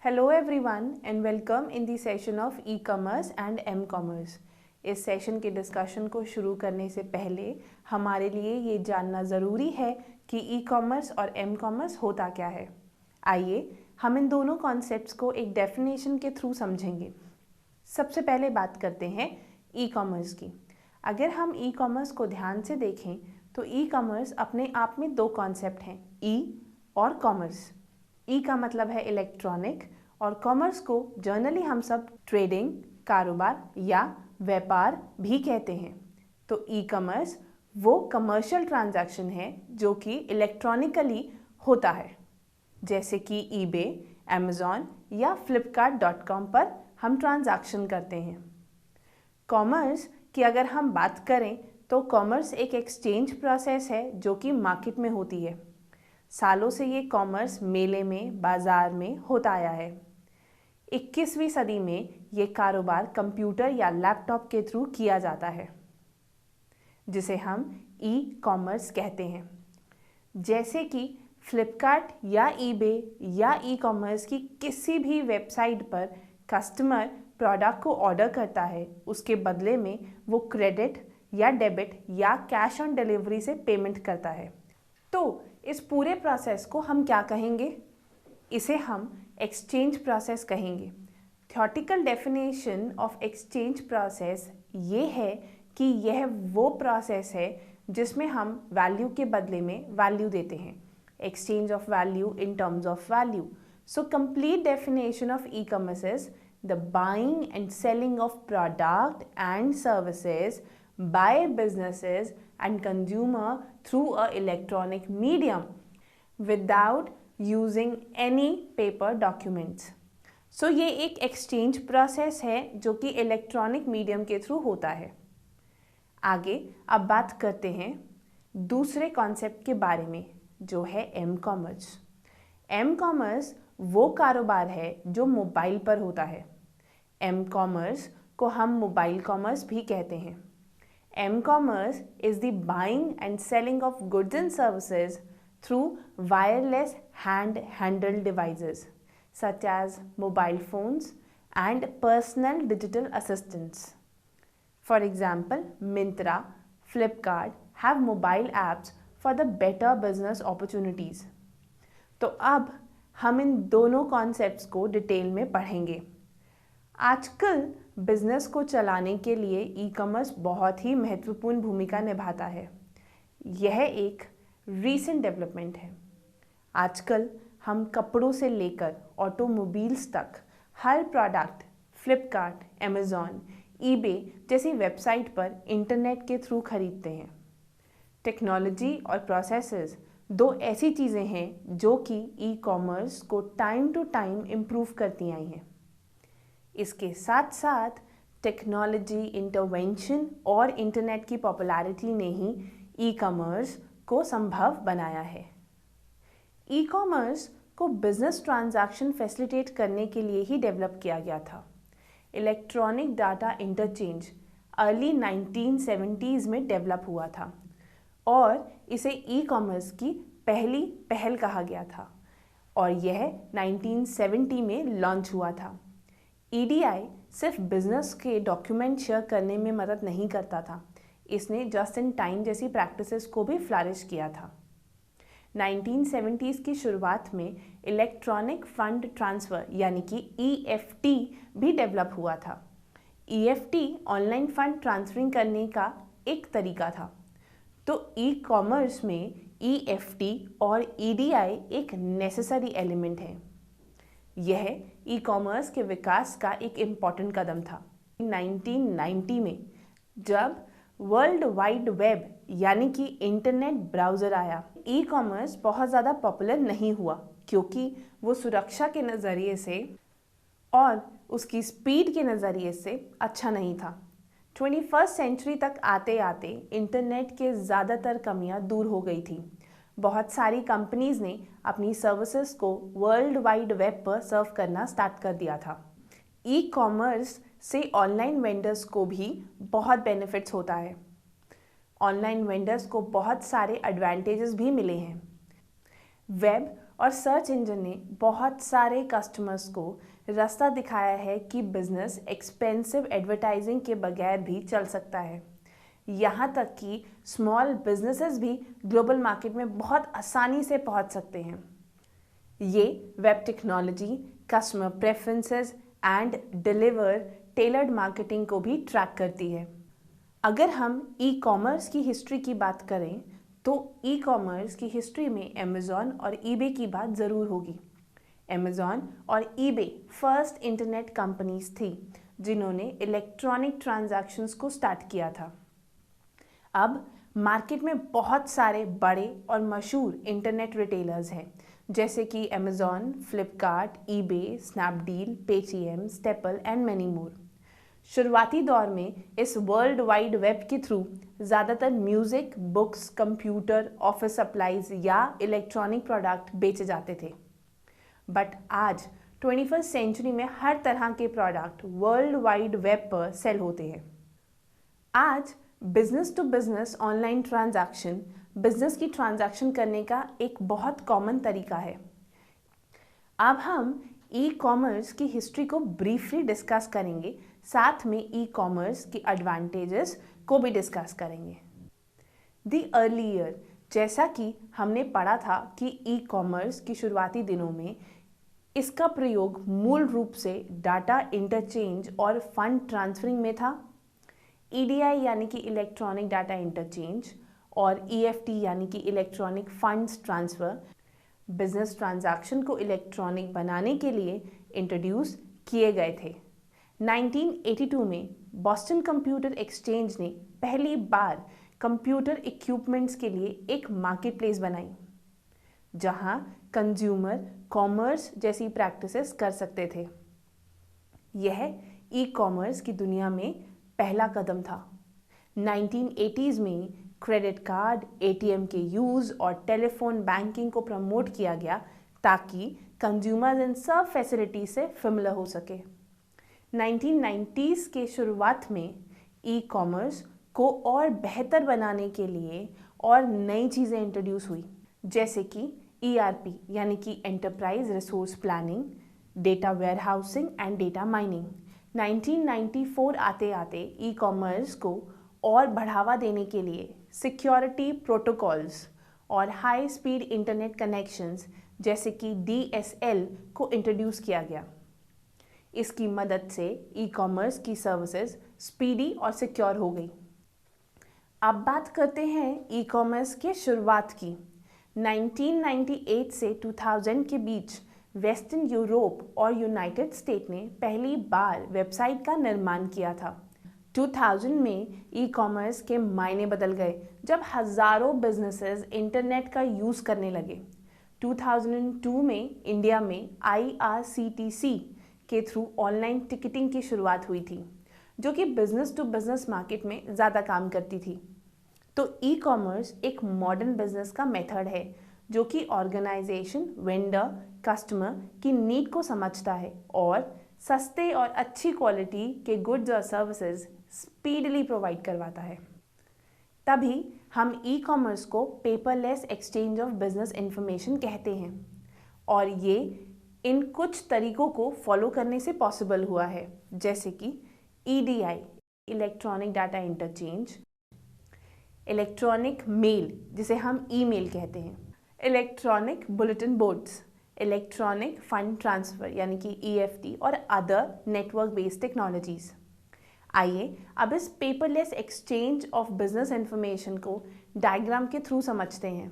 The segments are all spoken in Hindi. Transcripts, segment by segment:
Hello everyone and welcome in the session of e-commerce and m-commerce। इस सेशन के डिस्कशन को शुरू करने से पहले हमारे लिए ये जानना ज़रूरी है कि ई-कॉमर्स और एम-कॉमर्स होता क्या है। आइए हम इन दोनों कॉन्सेप्ट्स को एक डेफिनेशन के थ्रू समझेंगे। सबसे पहले बात करते हैं ई-कॉमर्स की। अगर हम ई-कॉमर्स को ध्यान से देखें तो ई-कॉमर्स अपने आप में दो कॉन्सेप्ट हैं, ई और कॉमर्स। ई का मतलब है इलेक्ट्रॉनिक और कॉमर्स को जनरली हम सब ट्रेडिंग, कारोबार या व्यापार भी कहते हैं। तो ई कॉमर्स वो कमर्शियल ट्रांजैक्शन है जो कि इलेक्ट्रॉनिकली होता है, जैसे कि ईबे, अमेज़ॉन या flipkart.com पर हम ट्रांजैक्शन करते हैं। कॉमर्स की अगर हम बात करें तो कॉमर्स एक एक्सचेंज प्रोसेस है जो कि मार्केट में होती है। सालों से ये कॉमर्स मेले में, बाजार में होता आया है। 21वीं सदी में ये कारोबार कंप्यूटर या लैपटॉप के थ्रू किया जाता है, जिसे हम ई कॉमर्स कहते हैं। जैसे कि फ्लिपकार्ट या ईबे या ई कॉमर्स की किसी भी वेबसाइट पर कस्टमर प्रोडक्ट को ऑर्डर करता है, उसके बदले में वो क्रेडिट या डेबिट या कैश ऑन डिलीवरी से पेमेंट करता है। तो इस पूरे प्रोसेस को हम क्या कहेंगे? इसे हम एक्सचेंज प्रोसेस कहेंगे। Theoretical definition of exchange process ये है कि यह वो प्रोसेस है जिसमें हम वैल्यू के बदले में वैल्यू देते हैं। Exchange of value in terms of value. So complete definition of e commerce is the buying and selling of product and services by businesses and consumer through a electronic medium without using any paper documents. So ये एक exchange process है जो कि इलेक्ट्रॉनिक मीडियम के थ्रू होता है। आगे अब बात करते हैं दूसरे कॉन्सेप्ट के बारे में जो है एम कॉमर्स। एम कॉमर्स वो कारोबार है जो मोबाइल पर होता है। एम कॉमर्स को हम मोबाइल कॉमर्स भी कहते हैं। M-commerce is the buying and selling of goods and services through wireless handheld devices such as mobile phones and personal digital assistants. For example, Myntra, Flipkart have mobile apps for the better business opportunities. तो अब हम इन दोनों कॉन्सेप्ट्स को डिटेल में पढ़ेंगे। आजकल बिजनेस को चलाने के लिए ई कॉमर्स बहुत ही महत्वपूर्ण भूमिका निभाता है। यह एक रीसेंट डेवलपमेंट है। आजकल हम कपड़ों से लेकर ऑटोमोबाइल्स तक हर प्रोडक्ट फ्लिपकार्ट, अमेज़ॉन, ईबे जैसी वेबसाइट पर इंटरनेट के थ्रू खरीदते हैं। टेक्नोलॉजी और प्रोसेसेस दो ऐसी चीज़ें हैं जो कि ई कॉमर्स को टाइम टू टाइम इम्प्रूव करती आई हैं। इसके साथ साथ टेक्नोलॉजी इंटरवेंशन और इंटरनेट की पॉपुलैरिटी ने ही ई कॉमर्स को संभव बनाया है। ई कॉमर्स को बिजनेस ट्रांजैक्शन फैसिलिटेट करने के लिए ही डेवलप किया गया था। Electronic data interchange early 1970s में डेवलप हुआ था और इसे ई कॉमर्स की पहली पहल कहा गया था और यह 1970 में लॉन्च हुआ था। EDI सिर्फ बिजनेस के डॉक्यूमेंट शेयर करने में मदद नहीं करता था, इसने जस्ट इन टाइम जैसी प्रैक्टिसेस को भी फ्लरिश किया था। 1970s की शुरुआत में इलेक्ट्रॉनिक फंड ट्रांसफ़र यानी कि EFT भी डेवलप हुआ था। EFT ऑनलाइन फंड ट्रांसफरिंग करने का एक तरीका था। तो ई कॉमर्स में EFT और EDI एक नेसेसरी एलिमेंट है। यह ई कॉमर्स के विकास का एक इम्पॉर्टेंट कदम था। 1990 में जब वर्ल्ड वाइड वेब यानी कि इंटरनेट ब्राउज़र आया, ई कॉमर्स बहुत ज़्यादा पॉपुलर नहीं हुआ क्योंकि वो सुरक्षा के नज़रिए से और उसकी स्पीड के नज़रिए से अच्छा नहीं था। 21st सेंचुरी तक आते आते इंटरनेट के ज़्यादातर कमियां दूर हो गई थी। बहुत सारी कंपनीज़ ने अपनी सर्विसेज को वर्ल्ड वाइड वेब पर सर्व करना स्टार्ट कर दिया था। ई कॉमर्स से ऑनलाइन वेंडर्स को भी बहुत बेनिफिट्स होता है। ऑनलाइन वेंडर्स को बहुत सारे एडवांटेजेस भी मिले हैं। वेब और सर्च इंजन ने बहुत सारे कस्टमर्स को रास्ता दिखाया है कि बिजनेस एक्सपेंसिव एडवर्टाइजिंग के बगैर भी चल सकता है। यहाँ तक कि स्मॉल बिजनेसेस भी ग्लोबल मार्केट में बहुत आसानी से पहुँच सकते हैं। ये web technology, customer preferences and deliver tailored marketing को भी ट्रैक करती है। अगर हम ई कॉमर्स की हिस्ट्री की बात करें तो ई कॉमर्स की हिस्ट्री में अमेज़ॉन और ईबे की बात ज़रूर होगी। अमेज़ॉन और ईबे फर्स्ट इंटरनेट कंपनीज थी जिन्होंने इलेक्ट्रॉनिक ट्रांजैक्शंस को स्टार्ट किया था। अब मार्केट में बहुत सारे बड़े और मशहूर इंटरनेट रिटेलर्स हैं, जैसे कि Amazon, Flipkart, eBay, Snapdeal, Paytm, staple and many more. शुरुआती दौर में इस वर्ल्ड वाइड वेब के थ्रू ज़्यादातर music, books, computer, office supplies या इलेक्ट्रॉनिक प्रोडक्ट बेचे जाते थे। बट आज 21st सेंचुरी में हर तरह के प्रोडक्ट वर्ल्ड वाइड वेब पर सेल होते हैं। आज business to business online transaction business की ट्रांजैक्शन करने का एक बहुत कॉमन तरीका है। अब हम ई कॉमर्स की हिस्ट्री को ब्रीफली डिस्कस करेंगे, साथ में ई कॉमर्स की एडवांटेजेस को भी डिस्कस करेंगे। द अर्ली ईयर, जैसा कि हमने पढ़ा था कि ई कॉमर्स की शुरुआती दिनों में इसका प्रयोग मूल रूप से डाटा इंटरचेंज और फंड ट्रांसफरिंग में था। ईडीआई यानी कि इलेक्ट्रॉनिक डाटा इंटरचेंज और ईएफटी यानी कि electronic funds transfer business transaction को इलेक्ट्रॉनिक बनाने के लिए इंट्रोड्यूस किए गए थे। 1982 में बॉस्टन कंप्यूटर एक्सचेंज ने पहली बार कंप्यूटर इक्विपमेंट्स के लिए एक मार्केट प्लेस बनाई, जहां कंज्यूमर कॉमर्स जैसी प्रैक्टिसेस कर सकते थे। यह ई कॉमर्स की दुनिया में पहला कदम था। 1980s में क्रेडिट कार्ड, एटीएम के यूज़ और टेलीफोन बैंकिंग को प्रमोट किया गया ताकि कंज्यूमर्स इन सब फैसिलिटी से फेमिलियर हो सके। 1990s के शुरुआत में ई कॉमर्स को और बेहतर बनाने के लिए और नई चीज़ें इंट्रोड्यूस हुई, जैसे कि ERP यानी कि enterprise resource planning, data warehousing and data mining. 1994 आते आते ई कॉमर्स को और बढ़ावा देने के लिए सिक्योरिटी प्रोटोकॉल्स और हाई स्पीड इंटरनेट कनेक्शंस जैसे कि DSL को इंट्रोड्यूस किया गया। इसकी मदद से ई कॉमर्स की सर्विसेज स्पीडी और सिक्योर हो गई। अब बात करते हैं ई कॉमर्स के शुरुआत की। 1998 से 2000 के बीच वेस्टर्न यूरोप और यूनाइटेड स्टेट ने पहली बार वेबसाइट का निर्माण किया था। 2000 में ई कॉमर्स के मायने बदल गए जब हज़ारों बिजनेसेस इंटरनेट का यूज़ करने लगे। 2002 में इंडिया में IRCTC के थ्रू ऑनलाइन टिकटिंग की शुरुआत हुई थी, जो कि बिजनेस टू बिजनेस मार्केट में ज़्यादा काम करती थी। तो ई कॉमर्स एक मॉडर्न बिजनेस का मेथड है जो कि ऑर्गेनाइजेशन, वेंडर, कस्टमर की नीड को समझता है और सस्ते और अच्छी क्वालिटी के गुड्स और सर्विसेज स्पीडली प्रोवाइड करवाता है। तभी हम ई कॉमर्स को paperless exchange of business information कहते हैं, और ये इन कुछ तरीकों को फॉलो करने से पॉसिबल हुआ है, जैसे कि EDI electronic data interchange, electronic mail जिसे हम ईमेल कहते हैं, electronic bulletin boards, electronic fund transfer यानी कि EFT और अदर नेटवर्क बेस्ड टेक्नोलॉजीज़। आइए अब इस paperless exchange of business information को डायग्राम के थ्रू समझते हैं।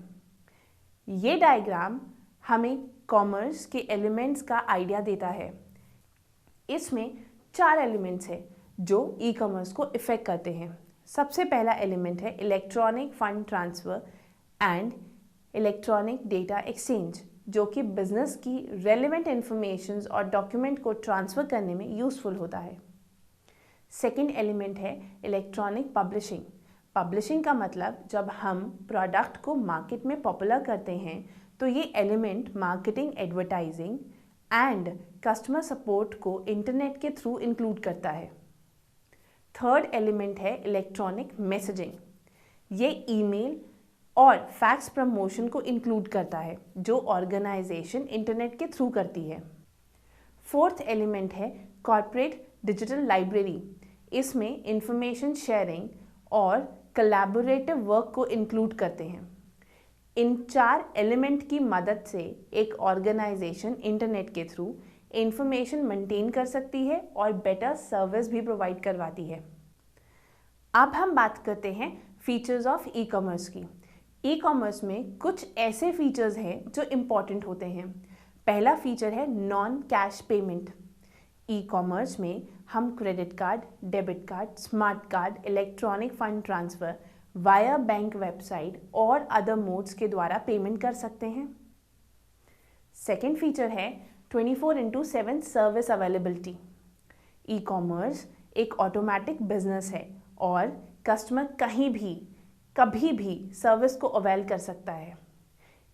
ये डायग्राम हमें कॉमर्स के एलिमेंट्स का आइडिया देता है। इसमें 4 एलिमेंट्स हैं जो ई कॉमर्स को इफेक्ट करते हैं। सबसे पहला एलिमेंट है electronic fund transfer and electronic data exchange, जो कि बिजनेस की रेलेवेंट इंफॉर्मेशंस और डॉक्यूमेंट को ट्रांसफ़र करने में यूज़फुल होता है। सेकेंड एलिमेंट है इलेक्ट्रॉनिक पब्लिशिंग। पब्लिशिंग का मतलब जब हम प्रोडक्ट को मार्केट में पॉपुलर करते हैं तो ये element marketing, advertising and customer support को इंटरनेट के थ्रू इंक्लूड करता है। थर्ड एलिमेंट है इलेक्ट्रॉनिक मैसेजिंग। ये ईमेल, और फैक्स प्रमोशन को इंक्लूड करता है जो ऑर्गेनाइजेशन इंटरनेट के थ्रू करती है। फोर्थ एलिमेंट है कॉर्पोरेट डिजिटल लाइब्रेरी। इसमें इंफॉर्मेशन शेयरिंग और कोलैबोरेटिव वर्क को इंक्लूड करते हैं। इन 4 एलिमेंट की मदद से एक ऑर्गेनाइजेशन इंटरनेट के थ्रू इंफॉर्मेशन मेंटेन कर सकती है और बेटर सर्विस भी प्रोवाइड करवाती है। अब हम बात करते हैं फीचर्स ऑफ ई कॉमर्स की। ई कॉमर्स में कुछ ऐसे फीचर्स हैं जो इम्पॉर्टेंट होते हैं। पहला फीचर है नॉन कैश पेमेंट। ई कॉमर्स में हम credit card, debit card, smart card, electronic fund transfer via bank website और अदर मोड्स के द्वारा पेमेंट कर सकते हैं। सेकेंड फीचर है 24/7 सर्विस अवेलेबिलिटी। ई कॉमर्स एक ऑटोमेटिक बिजनेस है और कस्टमर कहीं भी कभी भी सर्विस को अवेल कर सकता है।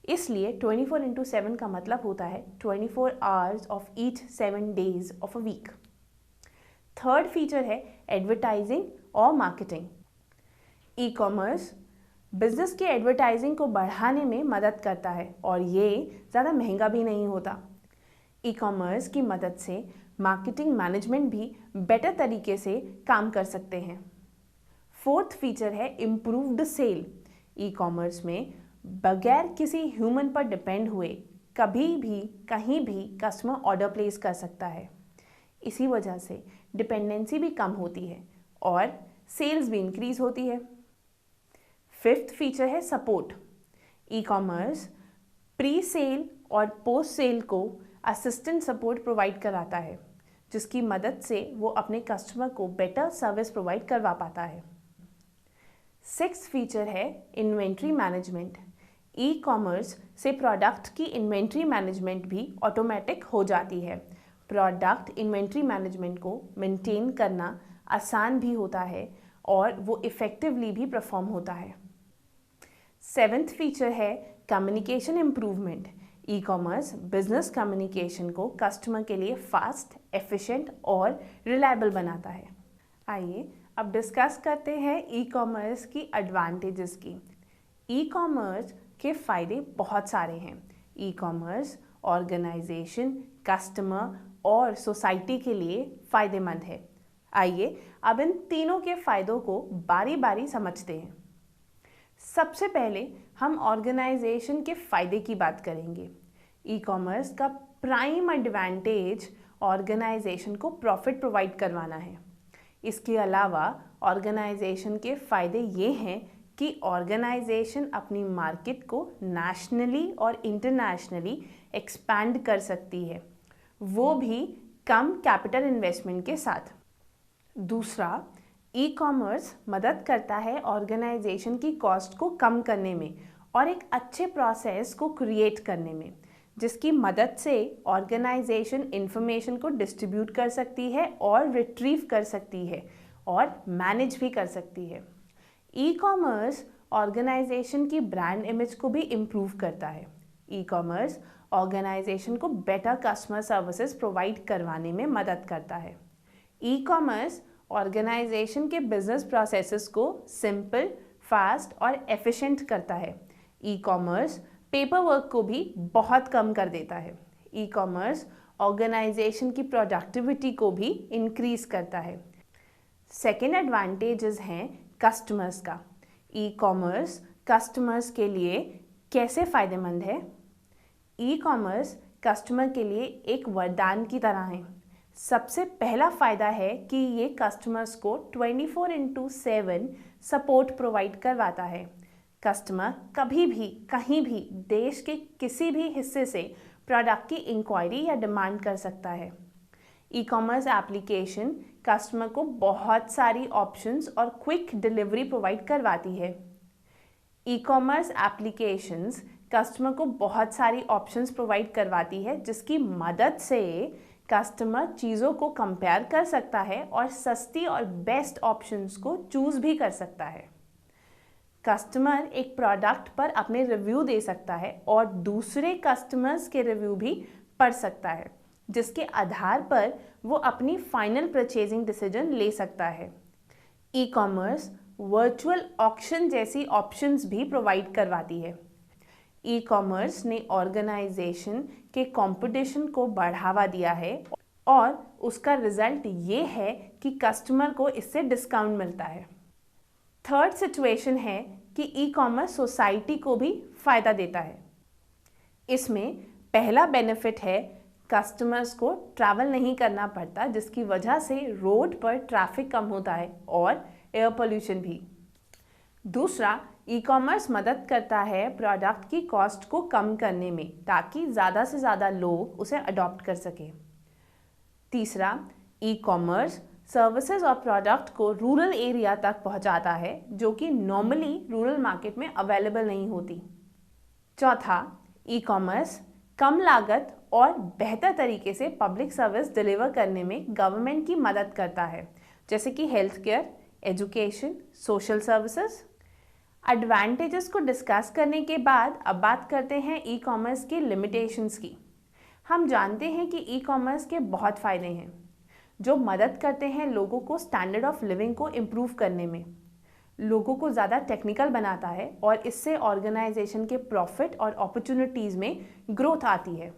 इसलिए 24/7 का मतलब होता है 24 hours of each 7 days of a week. Third feature है एडवर्टाइजिंग और मार्केटिंग। ई कॉमर्स बिजनेस की एडवर्टाइजिंग को बढ़ाने में मदद करता है और ये ज़्यादा महंगा भी नहीं होता। ई कॉमर्स की मदद से मार्केटिंग मैनेजमेंट भी बेटर तरीके से काम कर सकते हैं। फोर्थ फीचर है इम्प्रूव्ड सेल। ई कॉमर्स में बगैर किसी ह्यूमन पर डिपेंड हुए कभी भी कहीं भी कस्टमर ऑर्डर प्लेस कर सकता है। इसी वजह से डिपेंडेंसी भी कम होती है और सेल्स भी इंक्रीज होती है। फिफ्थ फीचर है support. E commerce pre sale और पोस्ट सेल को असिस्टेंट सपोर्ट प्रोवाइड कराता है जिसकी मदद से वो अपने कस्टमर को बेटर सर्विस प्रोवाइड करवा पाता है। सिक्स्थ फीचर है इन्वेंट्री मैनेजमेंट। ई कॉमर्स से प्रोडक्ट की इन्वेंट्री मैनेजमेंट भी ऑटोमेटिक हो जाती है। प्रोडक्ट इन्वेंट्री मैनेजमेंट को मेंटेन करना आसान भी होता है और वो इफ़ेक्टिवली भी परफॉर्म होता है। सेवेंथ फीचर है कम्युनिकेशन इम्प्रूवमेंट। ई कॉमर्स बिजनेस कम्युनिकेशन को कस्टमर के लिए फास्ट, एफिशिएंट और रिलायबल बनाता है। आइए अब डिस्कस करते हैं ई कॉमर्स की एडवांटेजेस की। ई कॉमर्स के फ़ायदे बहुत सारे हैं। ई कॉमर्स ऑर्गेनाइजेशन, कस्टमर और सोसाइटी के लिए फ़ायदेमंद है। आइए अब इन तीनों के फ़ायदों को बारी बारी समझते हैं। सबसे पहले हम ऑर्गेनाइजेशन के फ़ायदे की बात करेंगे। ई कॉमर्स का प्राइम एडवांटेज ऑर्गेनाइजेशन को प्रॉफिट प्रोवाइड करवाना है। इसके अलावा ऑर्गेनाइजेशन के फ़ायदे ये हैं कि ऑर्गेनाइजेशन अपनी मार्केट को नेशनली और इंटरनेशनली एक्सपैंड कर सकती है, वो भी कम कैपिटल इन्वेस्टमेंट के साथ। दूसरा, ई कॉमर्स मदद करता है ऑर्गेनाइजेशन की कॉस्ट को कम करने में और एक अच्छे प्रोसेस को क्रिएट करने में, जिसकी मदद से ऑर्गेनाइजेशन इंफॉर्मेशन को डिस्ट्रीब्यूट कर सकती है और रिट्रीव कर सकती है और मैनेज भी कर सकती है। ई कॉमर्स ऑर्गेनाइजेशन की ब्रांड इमेज को भी इम्प्रूव करता है। ई कॉमर्स ऑर्गेनाइजेशन को बेटर कस्टमर सर्विसेज प्रोवाइड करवाने में मदद करता है। ई कॉमर्स ऑर्गेनाइजेशन के बिजनेस प्रोसेसेस को सिंपल, फास्ट और एफिशिएंट करता है। ई कॉमर्स पेपर वर्क को भी बहुत कम कर देता है। ई कॉमर्स ऑर्गेनाइजेशन की प्रोडक्टिविटी को भी इंक्रीज करता है। सेकेंड एडवांटेजेस हैं कस्टमर्स का। ई कॉमर्स कस्टमर्स के लिए कैसे फ़ायदेमंद है? ई कॉमर्स कस्टमर के लिए एक वरदान की तरह है। सबसे पहला फ़ायदा है कि ये कस्टमर्स को 24/7 सपोर्ट प्रोवाइड करवाता है। कस्टमर कभी भी कहीं भी देश के किसी भी हिस्से से प्रोडक्ट की इंक्वायरी या डिमांड कर सकता है। ई कॉमर्स एप्लीकेशन कस्टमर को बहुत सारी ऑप्शंस और क्विक डिलीवरी प्रोवाइड करवाती है। ई कॉमर्स एप्लीकेशंस कस्टमर को बहुत सारी ऑप्शंस प्रोवाइड करवाती है जिसकी मदद से कस्टमर चीज़ों को कंपेयर कर सकता है और सस्ती और बेस्ट ऑप्शंस को चूज़ भी कर सकता है। कस्टमर एक प्रोडक्ट पर अपने रिव्यू दे सकता है और दूसरे कस्टमर्स के रिव्यू भी पढ़ सकता है, जिसके आधार पर वो अपनी फाइनल परचेजिंग डिसीजन ले सकता है। ई कॉमर्स वर्चुअल ऑक्शन जैसी ऑप्शंस भी प्रोवाइड करवाती है। ई कॉमर्स ने ऑर्गेनाइजेशन के कंपटीशन को बढ़ावा दिया है और उसका रिजल्ट ये है कि कस्टमर को इससे डिस्काउंट मिलता है। थर्ड सिचुएशन है कि ई कॉमर्स सोसाइटी को भी फ़ायदा देता है। इसमें पहला बेनिफिट है कस्टमर्स को ट्रैवल नहीं करना पड़ता, जिसकी वजह से रोड पर ट्रैफिक कम होता है और एयर पोल्यूशन भी। दूसरा, ई कॉमर्स मदद करता है प्रोडक्ट की कॉस्ट को कम करने में, ताकि ज़्यादा से ज़्यादा लोग उसे अडॉप्ट कर सकें। तीसरा, ई कॉमर्स सर्विसेज और प्रोडक्ट को रूरल एरिया तक पहुंचाता है, जो कि नॉर्मली रूरल मार्केट में अवेलेबल नहीं होती। चौथा, ई कॉमर्स कम लागत और बेहतर तरीके से पब्लिक सर्विस डिलीवर करने में गवर्नमेंट की मदद करता है, जैसे कि health care, education, social services. Advantages को डिस्कस करने के बाद अब बात करते हैं ई कॉमर्स की लिमिटेशंस की। हम जानते हैं कि ई कॉमर्स के बहुत फ़ायदे हैं जो मदद करते हैं लोगों को स्टैंडर्ड ऑफ लिविंग को इम्प्रूव करने में, लोगों को ज़्यादा टेक्निकल बनाता है और इससे ऑर्गेनाइजेशन के प्रॉफिट और अपॉर्चुनिटीज़ में ग्रोथ आती है।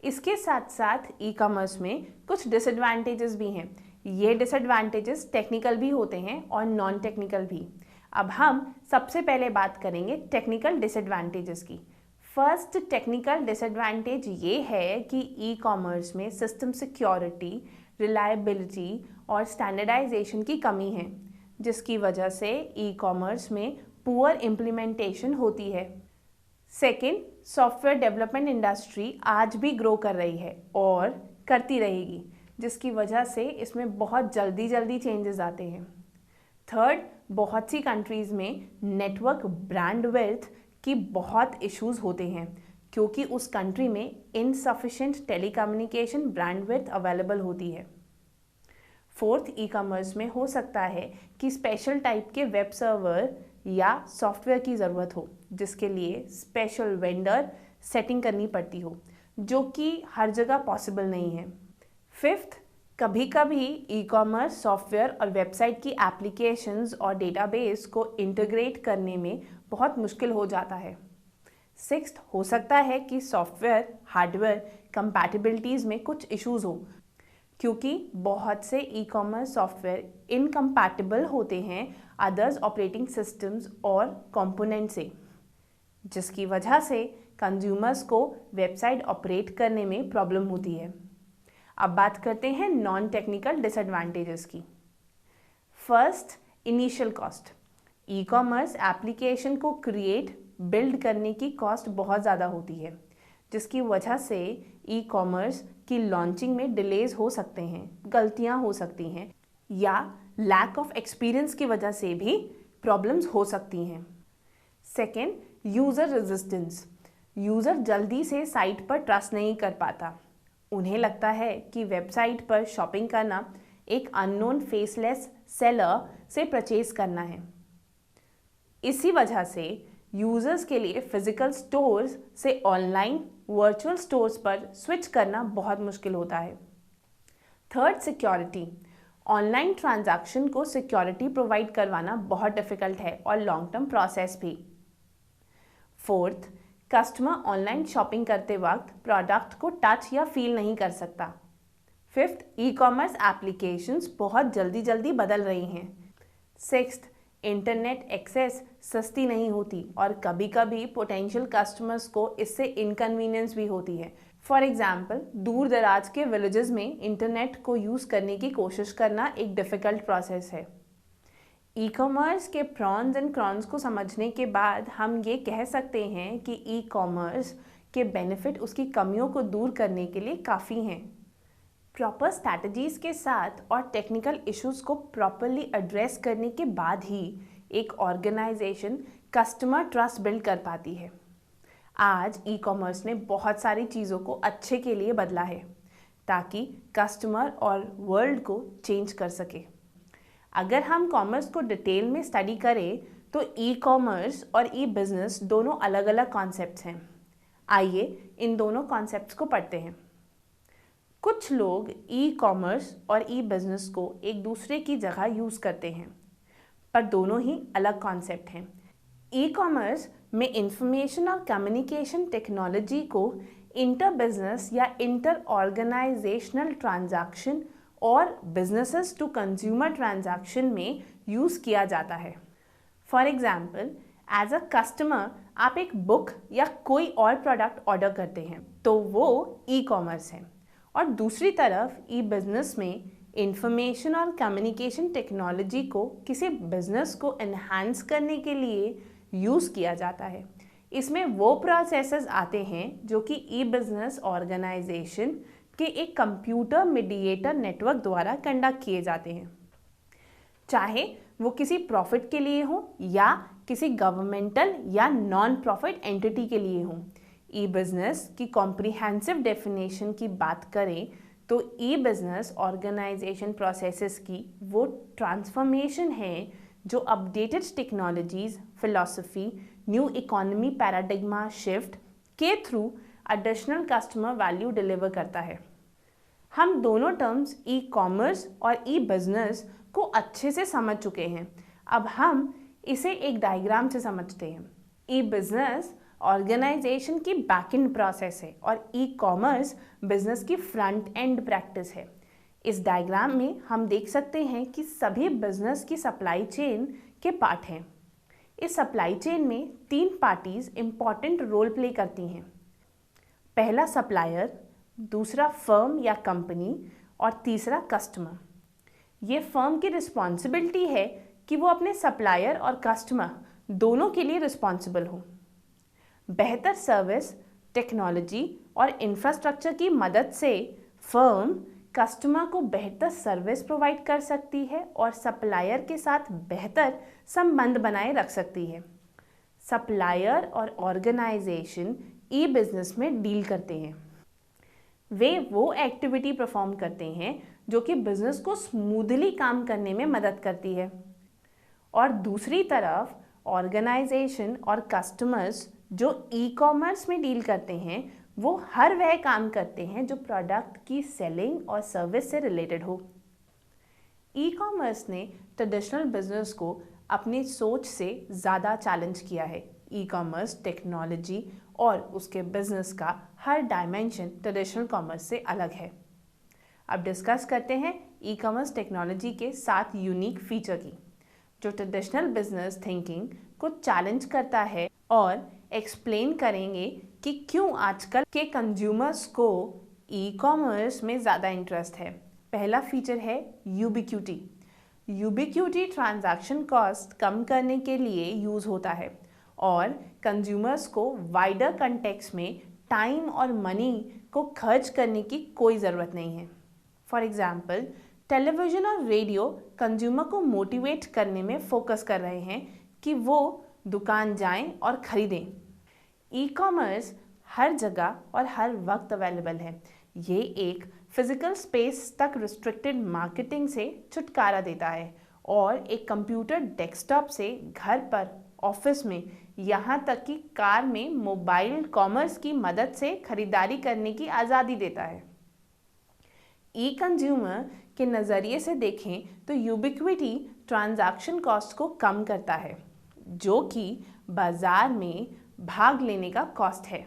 इसके साथ साथ ई कॉमर्स में कुछ डिसएडवांटेजेस भी हैं। ये डिसएडवांटेजेस टेक्निकल भी होते हैं और नॉन टेक्निकल भी। अब हम सबसे पहले बात करेंगे टेक्निकल डिसएडवांटेजेस की। फर्स्ट टेक्निकल डिसएडवांटेज ये है कि ई कॉमर्स में सिस्टम सिक्योरिटी, रिलायबिलिटी और स्टैंडर्डाइजेशन की कमी है, जिसकी वजह से ई कॉमर्स में पुअर इम्प्लीमेंटेशन होती है। सेकेंड, सॉफ्टवेयर डेवलपमेंट इंडस्ट्री आज भी ग्रो कर रही है और करती रहेगी, जिसकी वजह से इसमें बहुत जल्दी चेंजेस आते हैं। थर्ड, बहुत सी कंट्रीज़ में नेटवर्क ब्रांडविड्थ की बहुत इश्यूज होते हैं, क्योंकि उस कंट्री में इनसफिशिएंट टेलीकम्युनिकेशन ब्रांडविड्थ अवेलेबल होती है। फोर्थ, ई कॉमर्स में हो सकता है कि स्पेशल टाइप के वेब सर्वर या सॉफ्टवेयर की ज़रूरत हो, जिसके लिए स्पेशल वेंडर सेटिंग करनी पड़ती हो, जो कि हर जगह पॉसिबल नहीं है। फिफ्थ, कभी कभी ई कॉमर्स सॉफ्टवेयर और वेबसाइट की एप्लीकेशंस और डेटाबेस को इंटीग्रेट करने में बहुत मुश्किल हो जाता है। सिक्स्थ, हो सकता है कि सॉफ्टवेयर हार्डवेयर कंपैटिबिलिटीज़ में कुछ इश्यूज हो, क्योंकि बहुत से ई कॉमर्स सॉफ्टवेयर इनकम्पैटिबल होते हैं अदर्स ऑपरेटिंग सिस्टम्स और कंपोनेंट से, जिसकी वजह से कंज्यूमर्स को वेबसाइट ऑपरेट करने में प्रॉब्लम होती है। अब बात करते हैं नॉन टेक्निकल डिसएडवांटेजेस की। First, initial cost. E commerce application को क्रिएट बिल्ड करने की कॉस्ट बहुत ज़्यादा होती है, जिसकी वजह से ई कॉमर्स की लॉन्चिंग में डिलेज हो सकते हैं, गलतियां हो सकती हैं या लैक ऑफ एक्सपीरियंस की वजह से भी प्रॉब्लम्स हो सकती हैं। Second, user resistance. यूज़र जल्दी से साइट पर ट्रस्ट नहीं कर पाता। उन्हें लगता है कि वेबसाइट पर शॉपिंग करना एक अननोन फेसलेस सेलर से परचेज करना है। इसी वजह से यूज़र्स के लिए फिजिकल स्टोर्स से ऑनलाइन वर्चुअल स्टोर्स पर स्विच करना बहुत मुश्किल होता है। Third, security. ऑनलाइन ट्रांजैक्शन को सिक्योरिटी प्रोवाइड करवाना बहुत डिफ़िकल्ट है और लॉन्ग टर्म प्रोसेस भी। फोर्थ, कस्टमर ऑनलाइन शॉपिंग करते वक्त प्रोडक्ट को टच या फील नहीं कर सकता। फिफ्थ, ई कॉमर्स एप्लीकेशंस बहुत जल्दी बदल रही हैं। सिक्स्थ, इंटरनेट एक्सेस सस्ती नहीं होती और कभी कभी पोटेंशियल कस्टमर्स को इससे इनकन्वीनियंस भी होती है। फॉर एग्जाम्पल, दूर दराज के विलेजेस में इंटरनेट को यूज़ करने की कोशिश करना एक डिफ़िकल्ट प्रोसेस है। ई कॉमर्स के प्रॉन्स एंड क्रॉन्स को समझने के बाद हम ये कह सकते हैं कि ई कॉमर्स के बेनिफिट उसकी कमियों को दूर करने के लिए काफ़ी हैं। प्रॉपर स्ट्रैटेजीज़ के साथ और टेक्निकल इश्यूज़ को प्रॉपरली एड्रेस करने के बाद ही एक ऑर्गेनाइजेशन कस्टमर ट्रस्ट बिल्ड कर पाती है। आज ई कॉमर्स ने बहुत सारी चीज़ों को अच्छे के लिए बदला है, ताकि कस्टमर और वर्ल्ड को चेंज कर सके। अगर हम कॉमर्स को डिटेल में स्टडी करें तो ई कॉमर्स और ई बिज़नेस दोनों अलग अलग कॉन्सेप्ट्स हैं। आइए इन दोनों कॉन्सेप्ट्स को पढ़ते हैं। कुछ लोग ई कॉमर्स और ई बिज़नेस को एक दूसरे की जगह यूज़ करते हैं। पर दोनों ही अलग कॉन्सेप्ट हैं। ई कॉमर्स में इंफॉर्मेशन और कम्युनिकेशन टेक्नोलॉजी को इंटर बिजनेस या इंटर ऑर्गेनाइजेशनल ट्रांजैक्शन और बिजनेसेस टू कंज्यूमर ट्रांजैक्शन में यूज़ किया जाता है। For example, as a customer आप एक बुक या कोई और प्रोडक्ट ऑर्डर करते हैं तो वो ई कॉमर्स है, और दूसरी तरफ ई बिजनेस में इंफॉर्मेशन और कम्युनिकेशन टेक्नोलॉजी को किसी बिजनेस को एनहांस करने के लिए यूज़ किया जाता है। इसमें वो प्रोसेसेस आते हैं जो कि ई बिजनेस ऑर्गेनाइजेशन के एक कंप्यूटर मीडिएटर नेटवर्क द्वारा कंडक्ट किए जाते हैं, चाहे वो किसी प्रॉफिट के लिए हो या किसी गवर्नमेंटल या नॉन प्रॉफिट एंटिटी के लिए हो। ई बिजनेस की कॉम्प्रिहेंसिव डेफिनेशन की बात करें तो ई बिजनेस ऑर्गेनाइजेशन प्रोसेसेस की वो ट्रांसफॉर्मेशन है जो updated technologies, philosophy, new economy paradigm shift के through additional customer value deliver करता है। हम दोनों टर्म्स ई कॉमर्स और ई बिजनेस को अच्छे से समझ चुके हैं। अब हम इसे एक डायग्राम से समझते हैं। ई बिजनेस ऑर्गेनाइजेशन की बैक एंड प्रोसेस है और ई कॉमर्स बिजनेस की फ्रंट एंड प्रैक्टिस है। इस डायग्राम में हम देख सकते हैं कि सभी बिजनेस की सप्लाई चेन के पार्ट हैं। इस सप्लाई चेन में 3 पार्टीज इंपॉर्टेंट रोल प्ले करती हैं। पहला सप्लायर, दूसरा फर्म या कंपनी और तीसरा कस्टमर। ये फर्म की रिस्पॉन्सिबिलिटी है कि वो अपने सप्लायर और कस्टमर दोनों के लिए रिस्पॉन्सिबल हो। बेहतर सर्विस, टेक्नोलॉजी और इंफ्रास्ट्रक्चर की मदद से फर्म कस्टमर को बेहतर सर्विस प्रोवाइड कर सकती है और सप्लायर के साथ बेहतर संबंध बनाए रख सकती है। सप्लायर और ऑर्गेनाइजेशन ई बिजनेस में डील करते हैं। वे वो एक्टिविटी परफॉर्म करते हैं जो कि बिजनेस को स्मूथली काम करने में मदद करती है, और दूसरी तरफ ऑर्गेनाइजेशन और कस्टमर्स जो ई कॉमर्स में डील करते हैं वो हर वह काम करते हैं जो प्रोडक्ट की सेलिंग और सर्विस से रिलेटेड हो। ई कॉमर्स ने ट्रेडिशनल बिजनेस को अपनी सोच से ज़्यादा चैलेंज किया है। ई कॉमर्स टेक्नोलॉजी और उसके बिजनेस का हर डायमेंशन ट्रेडिशनल कॉमर्स से अलग है। अब डिस्कस करते हैं ई कॉमर्स टेक्नोलॉजी के 7 यूनिक फीचर की, जो ट्रेडिशनल बिजनेस थिंकिंग को चैलेंज करता है, और एक्सप्लेन करेंगे कि क्यों आजकल के कंज्यूमर्स को ई कॉमर्स में ज़्यादा इंटरेस्ट है। पहला फीचर है यूबिक्विटी। यूबिक्विटी ट्रांजैक्शन कॉस्ट कम करने के लिए यूज़ होता है और कंज्यूमर्स को वाइडर कंटेक्स्ट में टाइम और मनी को खर्च करने की कोई ज़रूरत नहीं है। फॉर एग्जाम्पल, टेलीविज़न और रेडियो कंज्यूमर को मोटिवेट करने में फोकस कर रहे हैं कि वो दुकान जाएं और ख़रीदें। ई कॉमर्स हर जगह और हर वक्त अवेलेबल है। ये एक फिजिकल स्पेस तक रिस्ट्रिक्टेड मार्केटिंग से छुटकारा देता है और एक कंप्यूटर डेस्कटॉप से घर पर, ऑफिस में, यहाँ तक कि कार में मोबाइल कॉमर्स की मदद से खरीदारी करने की आज़ादी देता है। ई कंज्यूमर के नज़रिए से देखें तो यूबिक्विटी ट्रांजैक्शन कॉस्ट को कम करता है, जो कि बाज़ार में भाग लेने का कॉस्ट है।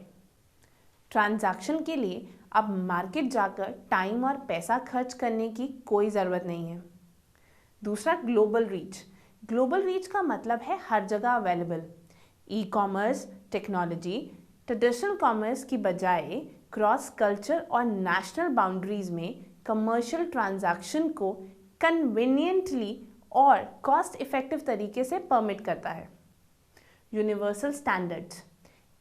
ट्रांजैक्शन के लिए अब मार्केट जाकर टाइम और पैसा खर्च करने की कोई ज़रूरत नहीं है। दूसरा, ग्लोबल रीच। ग्लोबल रीच का मतलब है हर जगह available. E commerce technology traditional commerce की बजाय क्रॉस कल्चर और नेशनल बाउंड्रीज में कमर्शियल ट्रांजैक्शन को कन्वीनियंटली और कॉस्ट इफेक्टिव तरीके से परमिट करता है। Universal standards.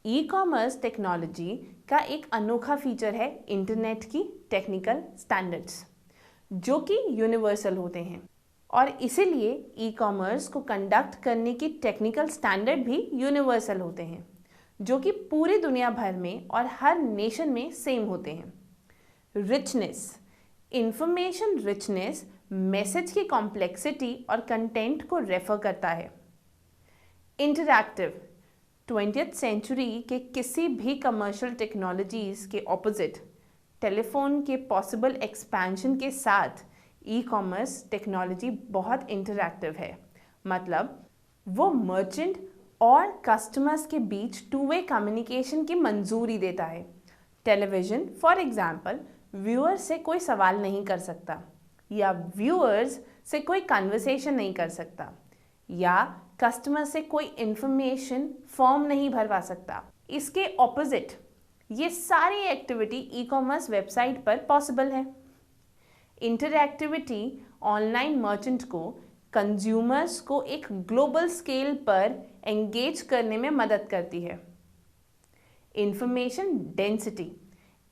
E commerce technology का एक अनोखा फीचर है इंटरनेट की टेक्निकल स्टैंडर्ड्स, जो कि यूनिवर्सल होते हैं, और इसीलिए ई कॉमर्स को कंडक्ट करने की टेक्निकल स्टैंडर्ड भी यूनिवर्सल होते हैं, जो कि पूरी दुनिया भर में और हर नेशन में सेम होते हैं। रिचनेस। इंफॉर्मेशन रिचनेस मैसेज की कॉम्प्लेक्सिटी और कंटेंट को रेफर करता है। इंटरैक्टिव। 20th सेंचुरी के किसी भी कमर्शियल टेक्नोलॉजीज़ के ऑपोजिट टेलीफोन के पॉसिबल एक्सपेंशन के साथ ई कॉमर्स टेक्नोलॉजी बहुत इंटरैक्टिव है। मतलब वो मर्चेंट और कस्टमर्स के बीच टू वे कम्युनिकेशन की मंजूरी देता है। टेलीविज़न फॉर एग्जाम्पल व्यूअर्स से कोई सवाल नहीं कर सकता, या व्यूअर्स से कोई कन्वर्सेशन नहीं कर सकता, या कस्टमर से कोई इंफॉर्मेशन फॉर्म नहीं भरवा सकता। इसके ऑपोजिट ये सारी एक्टिविटी ई कॉमर्स वेबसाइट पर पॉसिबल है। इंटरएक्टिविटी ऑनलाइन मर्चेंट को कंज्यूमर्स को एक ग्लोबल स्केल पर एंगेज करने में मदद करती है। इंफॉर्मेशन डेंसिटी,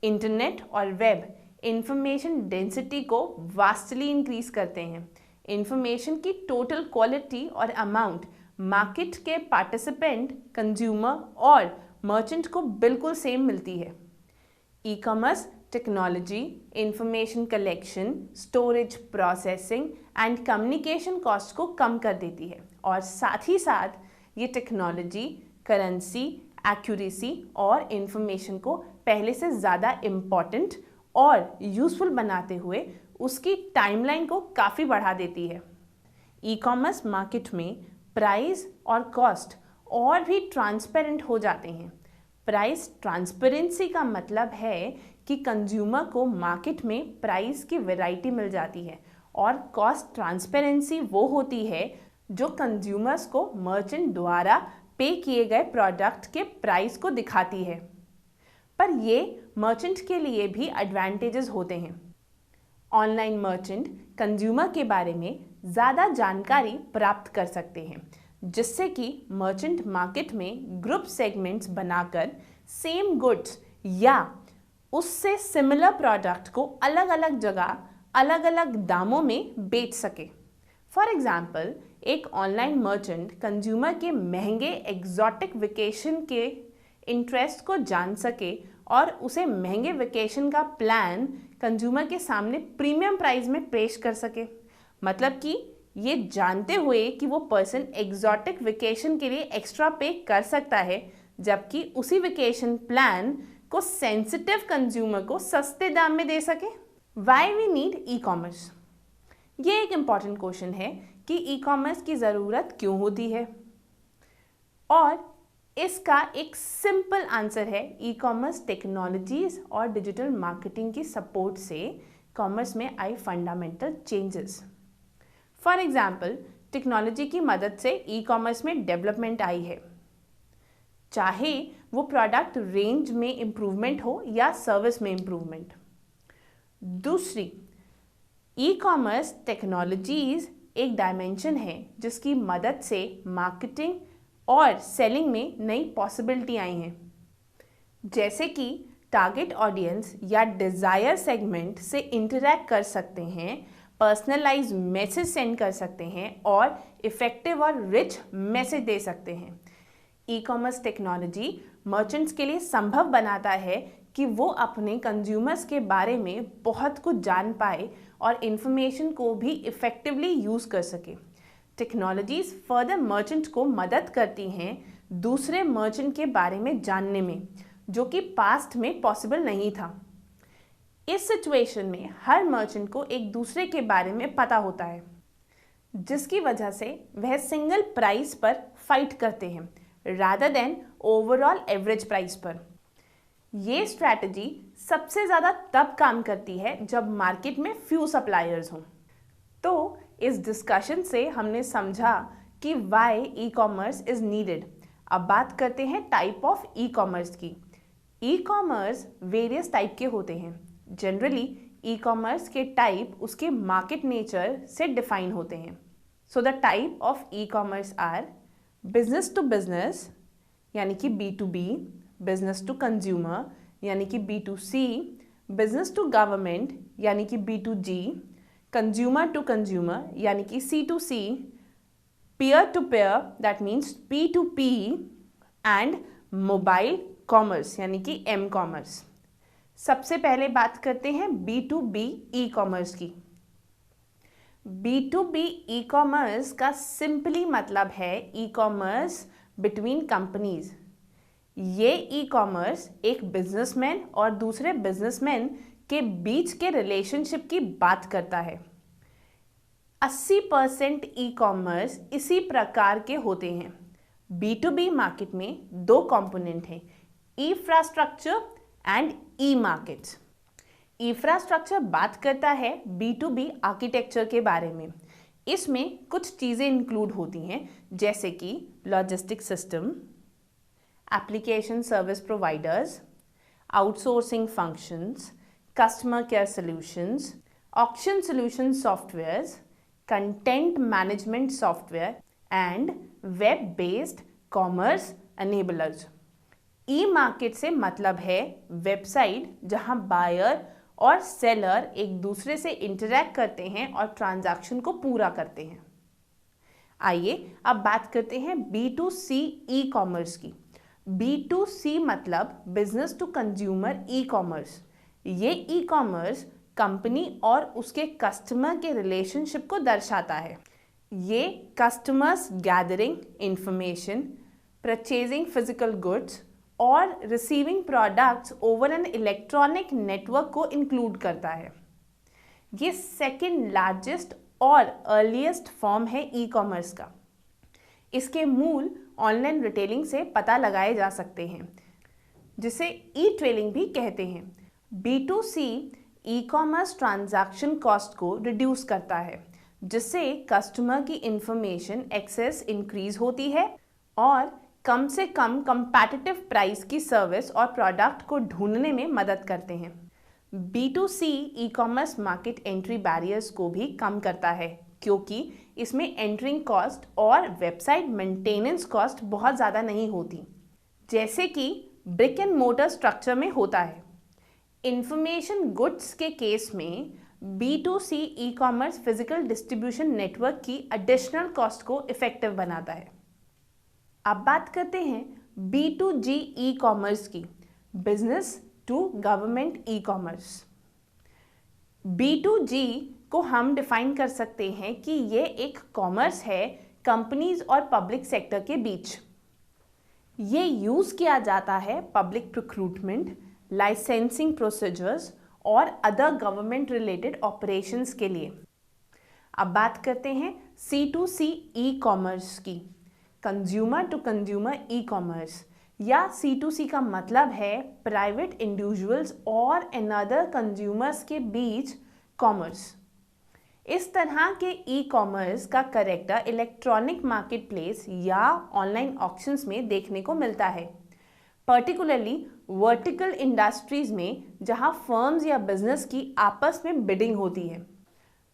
इंटरनेट और वेब इंफॉर्मेशन डेंसिटी को वास्टली इंक्रीज करते हैं। इंफॉर्मेशन की टोटल क्वालिटी और अमाउंट मार्केट के पार्टिसिपेंट, कंज्यूमर और मर्चेंट को बिल्कुल सेम मिलती है। E commerce technology information collection, storage, processing and communication cost को कम कर देती है, और साथ ही साथ ये टेक्नोलॉजी करेंसी, एक्यूरेसी और इंफॉर्मेशन को पहले से ज़्यादा इम्पॉर्टेंट और यूज़फुल बनाते हुए उसकी टाइमलाइन को काफ़ी बढ़ा देती है। ई कॉमर्स मार्केट में प्राइस और कॉस्ट और भी ट्रांसपेरेंट हो जाते हैं। प्राइस ट्रांसपेरेंसी का मतलब है कि कंज्यूमर को मार्केट में प्राइस की वैरायटी मिल जाती है, और कॉस्ट ट्रांसपेरेंसी वो होती है जो कंज्यूमर्स को मर्चेंट द्वारा पे किए गए प्रोडक्ट के प्राइस को दिखाती है। पर ये मर्चेंट के लिए भी एडवांटेजेस होते हैं। ऑनलाइन मर्चेंट कंज्यूमर के बारे में ज़्यादा जानकारी प्राप्त कर सकते हैं, जिससे कि मर्चेंट मार्केट में ग्रुप सेगमेंट्स बनाकर सेम गुड्स या उससे सिमिलर प्रोडक्ट को अलग अलग जगह अलग अलग दामों में बेच सके। फॉर एग्जाम्पल, एक ऑनलाइन मर्चेंट कंज्यूमर के महंगे एग्जॉटिक वेकेशन के इंटरेस्ट को जान सके और उसे महंगे वेकेशन का प्लान कंज्यूमर के सामने प्रीमियम प्राइस में पेश कर सके। मतलब कि ये जानते हुए कि वो पर्सन एग्जॉटिक वेकेशन के लिए एक्स्ट्रा पे कर सकता है, जबकि उसी वेकेशन प्लान को सेंसिटिव कंज्यूमर को सस्ते दाम में दे सके। Why we need e commerce? ये एक इम्पॉर्टेंट क्वेश्चन है कि ई कॉमर्स की ज़रूरत क्यों होती है, और इसका एक सिंपल आंसर है ई कॉमर्स टेक्नोलॉजीज और डिजिटल मार्केटिंग की सपोर्ट से कॉमर्स में आई fundamental changes. For example, technology की मदद से ई कॉमर्स में डेवलपमेंट आई है, चाहे वो प्रोडक्ट रेंज में इम्प्रूवमेंट हो या सर्विस में इम्प्रूवमेंट। दूसरी, ई कॉमर्स टेक्नोलॉजीज एक डायमेंशन है जिसकी मदद से मार्केटिंग और सेलिंग में नई पॉसिबिलिटी आई हैं, जैसे कि टारगेट ऑडियंस या डिज़ायर सेगमेंट से इंटरैक्ट कर सकते हैं, पर्सनलाइज मैसेज सेंड कर सकते हैं और इफ़ेक्टिव और रिच मैसेज दे सकते हैं। ई कॉमर्स टेक्नोलॉजी मर्चेंट्स के लिए संभव बनाता है कि वो अपने कंज्यूमर्स के बारे में बहुत कुछ जान पाए और इन्फॉर्मेशन को भी इफ़ेक्टिवली यूज़ कर सके। टेक्नोलॉजीज फर्दर मर्चेंट को मदद करती हैं दूसरे मर्चेंट के बारे में जानने में, जो कि पास्ट में पॉसिबल नहीं था। इस सिचुएशन में हर मर्चेंट को एक दूसरे के बारे में पता होता है, जिसकी वजह से वह सिंगल प्राइस पर फाइट करते हैं rather than overall average price पर। ये स्ट्रैटेजी सबसे ज़्यादा तब काम करती है जब मार्केट में फ्यू सप्लायर्स हों। तो इस डिस्कशन से हमने समझा कि why e commerce is needed. अब बात करते हैं टाइप ऑफ ई कॉमर्स की। ई कॉमर्स वेरियस टाइप के होते हैं। जनरली ई कॉमर्स के टाइप उसके मार्केट नेचर से डिफाइन होते हैं। So the type of e commerce are business to business यानी कि B2B, बिजनेस टू कंज्यूमर यानी कि B2C, बिजनेस टू गवर्नमेंट यानी कि B2G, कंज्यूमर टू कंज्यूमर यानी कि C2C, peer to peer that means P2P and mobile commerce यानी कि M कॉमर्स। सबसे पहले बात करते हैं B2B ई कॉमर्स की। B2B ई कॉमर्स का सिंपली मतलब है ई कॉमर्स बिटवीन कंपनीज। ये ई कॉमर्स एक बिजनेसमैन और दूसरे बिजनेसमैन के बीच के रिलेशनशिप की बात करता है। 80% ई कॉमर्स इसी प्रकार के होते हैं। B2B मार्केट में दो कंपोनेंट हैं, infrastructure and E markets. Infrastructure बात करता है B2B आर्किटेक्चर के बारे में। इसमें कुछ चीज़ें इंक्लूड होती हैं, जैसे कि logistic system, application service providers, outsourcing functions, customer care solutions, auction solution softwares, content management software and web based commerce enablers. E market से मतलब है वेबसाइट जहां बायर और सेलर एक दूसरे से इंटरैक्ट करते हैं और ट्रांजैक्शन को पूरा करते हैं। आइए अब बात करते हैं B2C ई कॉमर्स की। B2C मतलब business to consumer e commerce. ये ई कॉमर्स कंपनी और उसके कस्टमर के रिलेशनशिप को दर्शाता है। ये customers gathering information, purchasing physical goods और receiving products over an electronic network को इंक्लूड करता है। ये सेकेंड लार्जेस्ट और अर्लीस्ट फॉर्म है ई कॉमर्स का। इसके मूल ऑनलाइन रिटेलिंग से पता लगाए जा सकते हैं, जिसे ई ट्रेलिंग भी कहते हैं। B2C e commerce transaction cost को रिड्यूस करता है, जिससे कस्टमर की इंफॉर्मेशन एक्सेस इंक्रीज होती है और कम से कम कंपैटिटिव प्राइस की सर्विस और प्रोडक्ट को ढूंढने में मदद करते हैं। B2C e commerce market entry barriers को भी कम करता है, क्योंकि इसमें एंट्रिंग कॉस्ट और वेबसाइट मेंटेनेंस कॉस्ट बहुत ज़्यादा नहीं होती, जैसे कि ब्रिक एंड मोटर स्ट्रक्चर में होता है। इंफॉर्मेशन गुड्स के केस में B2C e commerce physical distribution network की एडिशनल कॉस्ट को इफेक्टिव बनाता है। अब बात करते हैं B2G ई कॉमर्स की, business to government e commerce. B2G को हम डिफाइन कर सकते हैं कि ये एक कॉमर्स है कंपनीज और पब्लिक सेक्टर के बीच। ये यूज़ किया जाता है पब्लिक रिक्रूटमेंट, लाइसेंसिंग प्रोसीजर्स और अदर गवर्नमेंट रिलेटेड ऑपरेशंस के लिए। अब बात करते हैं C2C ई कॉमर्स की, consumer to consumer e commerce, या C2C का मतलब है प्राइवेट इंडिविजुअल्स और अनदर कंज्यूमर्स के बीच कॉमर्स। इस तरह के ई कॉमर्स का कैरेक्टर इलेक्ट्रॉनिक मार्केट प्लेस या ऑनलाइन ऑक्शंस में देखने को मिलता है, पर्टिकुलरली वर्टिकल इंडस्ट्रीज में जहां फर्म्स या बिजनेस की आपस में बिडिंग होती है।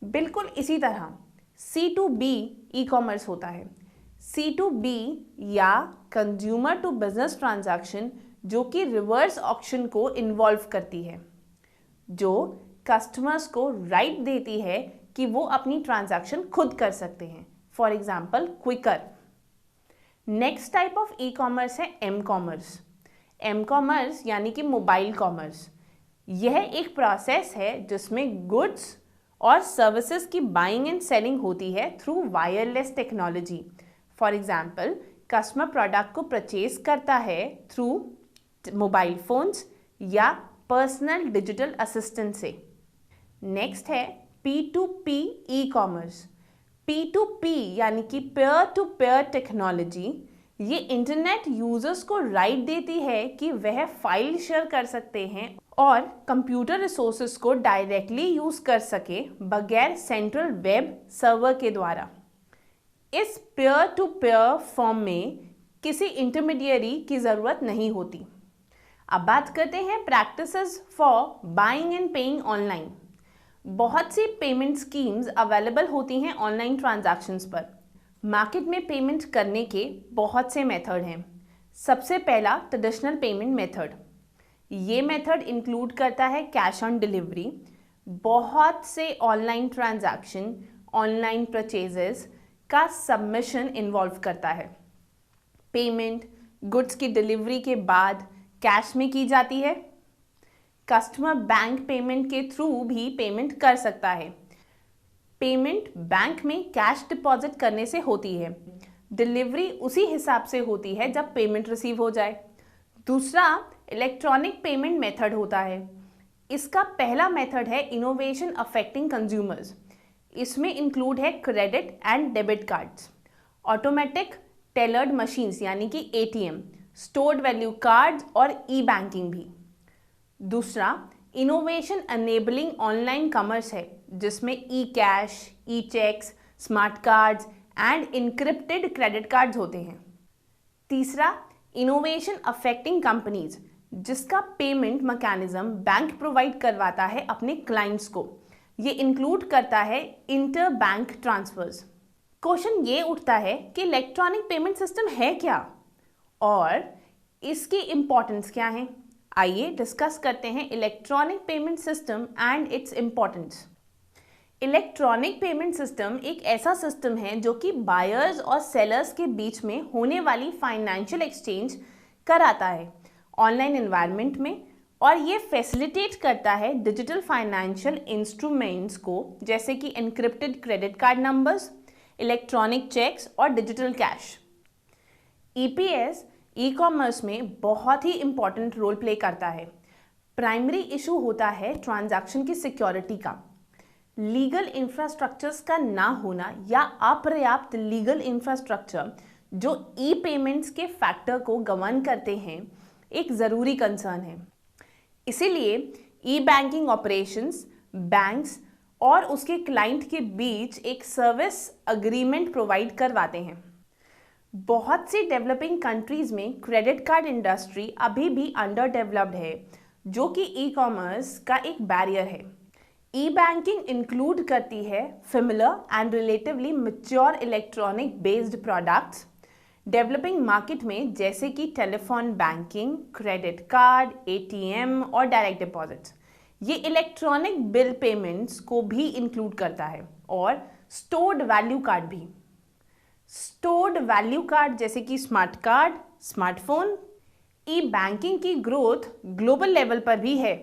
बिल्कुल इसी तरह C2B ई कॉमर्स होता है। C2B या कंज्यूमर टू बिजनेस ट्रांजैक्शन, जो कि रिवर्स ऑक्शन को इन्वॉल्व करती है, जो कस्टमर्स को राइट देती है कि वो अपनी ट्रांजैक्शन खुद कर सकते हैं, for example Quikr. Next type of e commerce है एम कॉमर्स। एम कॉमर्स यानी कि मोबाइल कॉमर्स। यह एक प्रोसेस है जिसमें गुड्स और सर्विसेज की बाइंग एंड सेलिंग होती है through wireless technology. For example, customer product को परचेज करता है थ्रू मोबाइल फोन्स या पर्सनल डिजिटल असिस्टेंट से। नेक्स्ट है P2P ई कॉमर्स। P2P यानी कि पेयर टू पेयर टेक्नोलॉजी। ये इंटरनेट यूजर्स को राइट देती है कि वह फाइल शेयर कर सकते हैं और कंप्यूटर रिसोर्सेज को डायरेक्टली यूज कर सके बगैर सेंट्रल वेब सर्वर के द्वारा। इस पेयर टू पेयर फॉर्म में किसी इंटरमीडियरी की ज़रूरत नहीं होती। अब बात करते हैं practices for buying and paying online. बहुत सी पेमेंट स्कीम्स अवेलेबल होती हैं ऑनलाइन ट्रांजैक्शंस पर। मार्केट में पेमेंट करने के बहुत से मेथड हैं। सबसे पहला ट्रेडिशनल पेमेंट मेथड। ये मेथड इंक्लूड करता है कैश ऑन डिलीवरी। बहुत से ऑनलाइन ट्रांजैक्शन, ऑनलाइन परचेजेस का सबमिशन इन्वॉल्व करता है। पेमेंट गुड्स की डिलीवरी के बाद कैश में की जाती है। कस्टमर बैंक पेमेंट के थ्रू भी पेमेंट कर सकता है। पेमेंट बैंक में कैश डिपॉजिट करने से होती है। डिलीवरी उसी हिसाब से होती है जब पेमेंट रिसीव हो जाए। दूसरा इलेक्ट्रॉनिक पेमेंट मेथड होता है। इसका पहला मेथड है इनोवेशन अफेक्टिंग कंज्यूमर्स। इसमें इंक्लूड है credit and debit cards, automatic tailored machines यानी कि एटीएम, स्टोर्ड वैल्यू कार्ड्स और ई बैंकिंग भी। दूसरा इनोवेशन एनेबलिंग ऑनलाइन कॉमर्स है, जिसमें e cash, e cheques, smart cards and encrypted credit cards होते हैं। तीसरा इनोवेशन अफेक्टिंग कंपनीज, जिसका पेमेंट मैकेनिज्म बैंक प्रोवाइड करवाता है अपने क्लाइंट्स को। ये इंक्लूड करता है इंटर बैंक ट्रांसफर्स। क्वेश्चन ये उठता है कि इलेक्ट्रॉनिक पेमेंट सिस्टम है क्या और इसकी इंपॉर्टेंस क्या है। आइए डिस्कस करते हैं electronic payment system and its importance. Electronic payment system एक ऐसा सिस्टम है जो कि बायर्स और सेलर्स के बीच में होने वाली फाइनेंशियल एक्सचेंज कराता है ऑनलाइन एनवायरनमेंट में, और ये फैसिलिटेट करता है डिजिटल फाइनेंशियल इंस्ट्रूमेंट्स को, जैसे कि encrypted credit card numbers, electronic cheques और digital cash. EPS e commerce में बहुत ही इंपॉर्टेंट रोल प्ले करता है। प्राइमरी इशू होता है ट्रांजैक्शन की सिक्योरिटी का। लीगल इंफ्रास्ट्रक्चर्स का ना होना या अपर्याप्त लीगल इंफ्रास्ट्रक्चर जो ई पेमेंट्स के फैक्टर को गवर्न करते हैं, एक ज़रूरी कंसर्न है। इसीलिए ई बैंकिंग ऑपरेशंस बैंक्स और उसके क्लाइंट के बीच एक सर्विस अग्रीमेंट प्रोवाइड करवाते हैं। बहुत सी डेवलपिंग कंट्रीज में क्रेडिट कार्ड इंडस्ट्री अभी भी अंडर डेवलप्ड है, जो कि ई कॉमर्स का एक बैरियर है। ई बैंकिंग इंक्लूड करती है familiar and relatively mature electronic based products developing market में, जैसे कि telephone banking, credit card, ATM और डायरेक्ट डिपॉजिट्स। ये इलेक्ट्रॉनिक बिल पेमेंट्स को भी इंक्लूड करता है और स्टोर्ड वैल्यू कार्ड भी। स्टोर्ड वैल्यू कार्ड जैसे कि स्मार्ट कार्ड, स्मार्टफोन। ई बैंकिंग की ग्रोथ ग्लोबल लेवल पर भी है।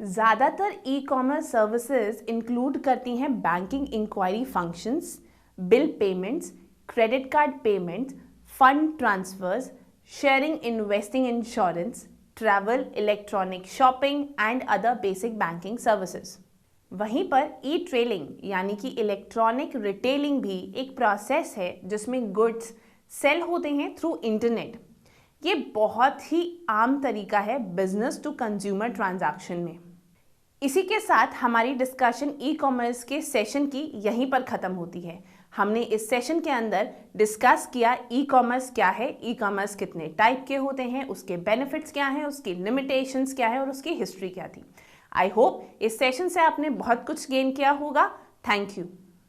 ज़्यादातर ई कॉमर्स सर्विसेज इंक्लूड करती हैं banking inquiry functions, bill payments, credit card payments, fund transfers, sharing, investing, insurance, travel, electronic shopping and other basic banking services. वहीं पर ई ट्रेलिंग यानी कि इलेक्ट्रॉनिक रिटेलिंग भी एक प्रोसेस है जिसमें गुड्स सेल होते हैं थ्रू इंटरनेट। ये बहुत ही आम तरीका है बिजनेस टू कंज्यूमर ट्रांजैक्शन में। इसी के साथ हमारी डिस्कशन ई कॉमर्स के सेशन की यहीं पर ख़त्म होती है। हमने इस सेशन के अंदर डिस्कस किया ई कॉमर्स क्या है, ई कॉमर्स कितने टाइप के होते हैं, उसके बेनिफिट्स क्या हैं, उसकी लिमिटेशंस क्या है और उसकी हिस्ट्री क्या थी। आई होप इस सेशन से आपने बहुत कुछ गेन किया होगा। Thank you.